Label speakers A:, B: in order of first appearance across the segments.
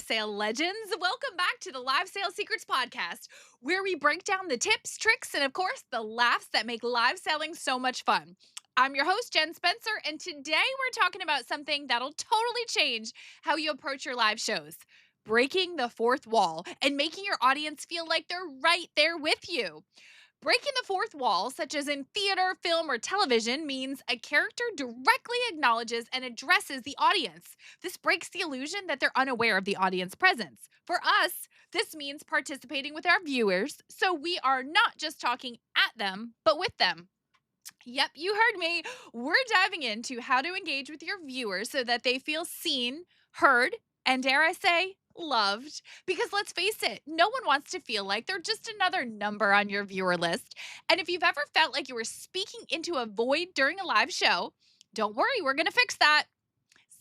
A: live sale legends. Welcome back to the Live Sale Secrets podcast, where we break down the tips, tricks, and of course, the laughs that make live selling so much fun. I'm your host, Jen Spencer, and today we're talking about something that'll totally change how you approach your live shows: breaking the fourth wall and making your audience feel like they're right there with you. Breaking the fourth wall, such as in theater, film, or television, means a character directly acknowledges and addresses the audience. This breaks the illusion that they're unaware of the audience presence. For us, this means participating with our viewers, so we are not just talking at them, but with them. Yep, you heard me. We're diving into how to engage with your viewers so that they feel seen, heard, and dare I say, loved. Because let's face it, no one wants to feel like they're just another number on your viewer list. And if you've ever felt like you were speaking into a void during a live show, don't worry, we're going to fix that.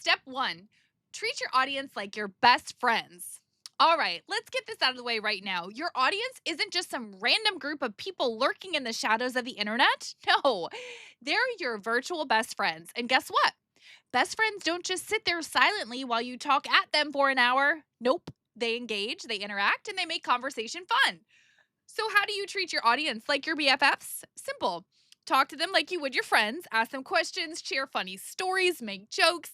A: Step one: treat your audience like your best friends. All right, let's get this out of the way right now. Your audience isn't just some random group of people lurking in the shadows of the internet. No, they're your virtual best friends. And guess what? Best friends don't just sit there silently while you talk at them for an hour. Nope, they engage, they interact, and they make conversation fun. So, how do you treat your audience like your BFFs? Simple. Talk to them like you would your friends, ask them questions, share funny stories, make jokes.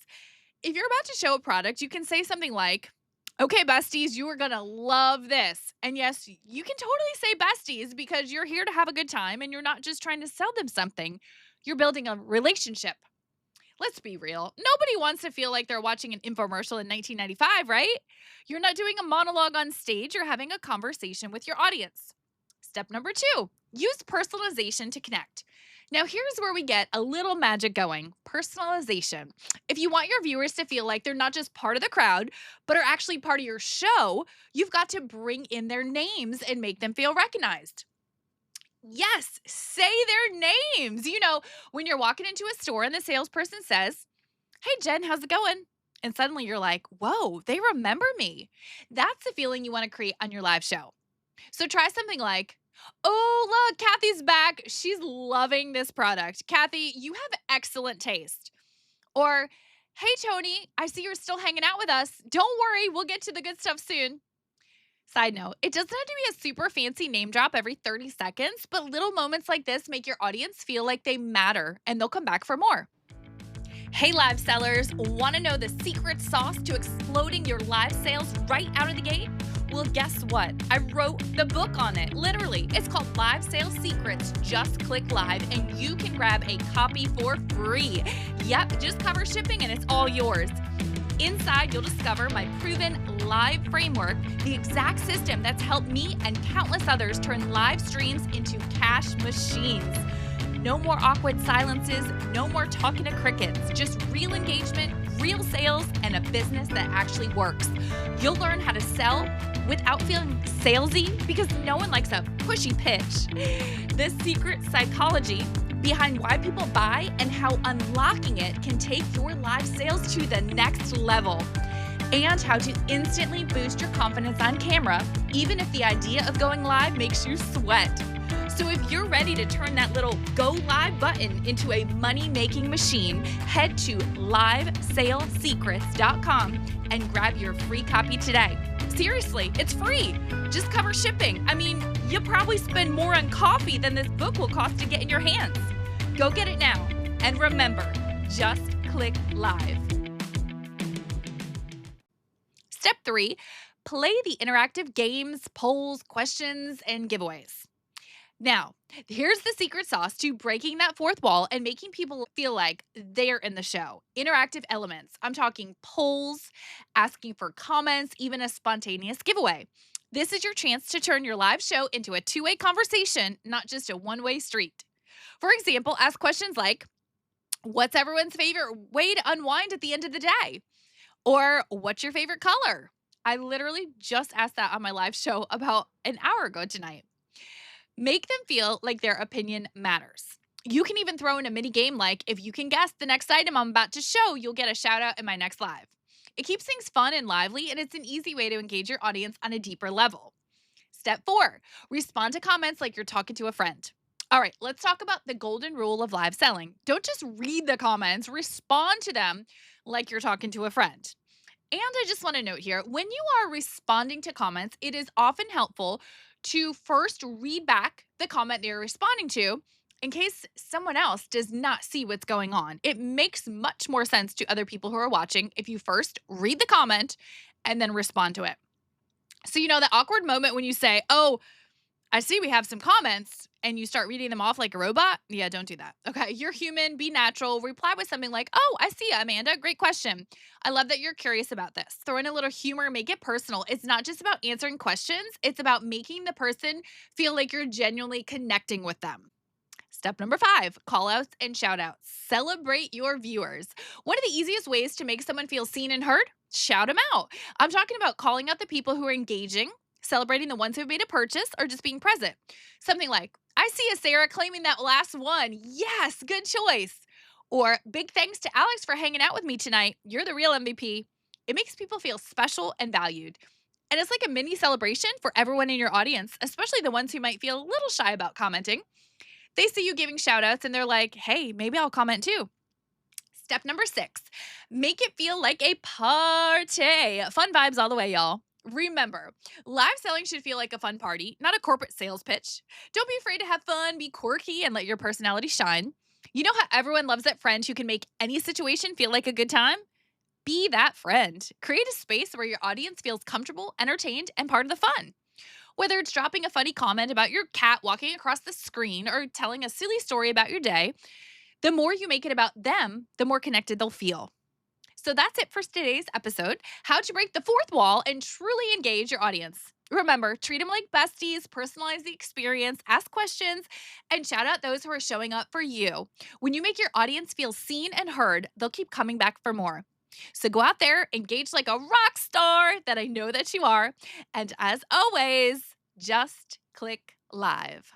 A: If you're about to show a product, you can say something like, "Okay, besties, you are going to love this." And yes, you can totally say besties because you're here to have a good time and you're not just trying to sell them something. You're building a relationship. Let's be real. Nobody wants to feel like they're watching an infomercial in 1995, right? You're not doing a monologue on stage, you're having a conversation with your audience. Step number two: use personalization to connect. Now, here's where we get a little magic going: personalization. If you want your viewers to feel like they're not just part of the crowd, but are actually part of your show, you've got to bring in their names and make them feel recognized. Yes, say their names. When you're walking into a store and the salesperson says, "Hey, Jen, how's it going?" And suddenly you're like, whoa, they remember me. That's the feeling you want to create on your live show. So try something like, "Oh, look, Kathy's back. She's loving this product. Kathy, you have excellent taste." Or, "Hey, Tony, I see you're still hanging out with us. Don't worry, we'll get to the good stuff soon." Side note, it doesn't have to be a super fancy name drop every 30 seconds, but little moments like this make your audience feel like they matter and they'll come back for more. Hey, live sellers, want to know the secret sauce to exploding your live sales right out of the gate? Well, guess what? I wrote the book on it. Literally, it's called Live Sales Secrets. Just click live and you can grab a copy for free. Yep, just cover shipping and it's all yours. Inside, you'll discover my proven live framework, the exact system that's helped me and countless others turn live streams into cash machines. No more awkward silences, no more talking to crickets, just real engagement, real sales, and a business that actually works. You'll learn how to sell without feeling salesy, because no one likes a pushy pitch. The secret psychology behind why people buy and how unlocking it can take your live sales to the next level. And how to instantly boost your confidence on camera, even if the idea of going live makes you sweat. So if you're ready to turn that little go live button into a money-making machine, head to livesalesecrets.com and grab your free copy today. Seriously, it's free. Just cover shipping. I mean, you'll probably spend more on coffee than this book will cost to get in your hands. Go get it now. And remember, just click live. Step three: play the interactive games, polls, questions, and giveaways. Now, here's the secret sauce to breaking that fourth wall and making people feel like they're in the show. Interactive elements. I'm talking polls, asking for comments, even a spontaneous giveaway. This is your chance to turn your live show into a two-way conversation, not just a one-way street. For example, ask questions like, "What's everyone's favorite way to unwind at the end of the day?" Or, "What's your favorite color?" I literally just asked that on my live show about an hour ago tonight. Make them feel like their opinion matters. You can even throw in a mini game like, "If you can guess the next item I'm about to show, you'll get a shout out in my next live." It keeps things fun and lively, and it's an easy way to engage your audience on a deeper level. Step four: respond to comments like you're talking to a friend. All right, let's talk about the golden rule of live selling. Don't just read the comments, respond to them like you're talking to a friend. And I just want to note here when you are responding to comments, it is often helpful to first read back the comment that you're responding to in case someone else does not see what's going on. It makes much more sense to other people who are watching if you first read the comment and then respond to it. So, that awkward moment when you say, "Oh, I see we have some comments," and you start reading them off like a robot. Yeah, don't do that. Okay. You're human, be natural. Reply with something like, "Oh, I see ya, Amanda. Great question. I love that you're curious about this." Throw in a little humor, make it personal. It's not just about answering questions, it's about making the person feel like you're genuinely connecting with them. Step number 5, call outs and shout outs. Celebrate your viewers. One of the easiest ways to make someone feel seen and heard, shout them out. I'm talking about calling out the people who are engaging, celebrating the ones who've made a purchase, or just being present. Something like, "I see a Sarah claiming that last one. Yes, good choice." Or, "Big thanks to Alex for hanging out with me tonight. You're the real MVP." It makes people feel special and valued. And it's like a mini celebration for everyone in your audience, especially the ones who might feel a little shy about commenting. They see you giving shout outs and they're like, "Hey, maybe I'll comment too." Step number 6, make it feel like a party. Fun vibes all the way, y'all. Remember, live selling should feel like a fun party, not a corporate sales pitch. Don't be afraid to have fun, be quirky, and let your personality shine. You know how everyone loves that friend who can make any situation feel like a good time? Be that friend. Create a space where your audience feels comfortable, entertained, and part of the fun. Whether it's dropping a funny comment about your cat walking across the screen or telling a silly story about your day, the more you make it about them, the more connected they'll feel. So that's it for today's episode, how to break the fourth wall and truly engage your audience. Remember, treat them like besties, personalize the experience, ask questions, and shout out those who are showing up for you. When you make your audience feel seen and heard, they'll keep coming back for more. So go out there, engage like a rock star that I know that you are. And as always, just click live.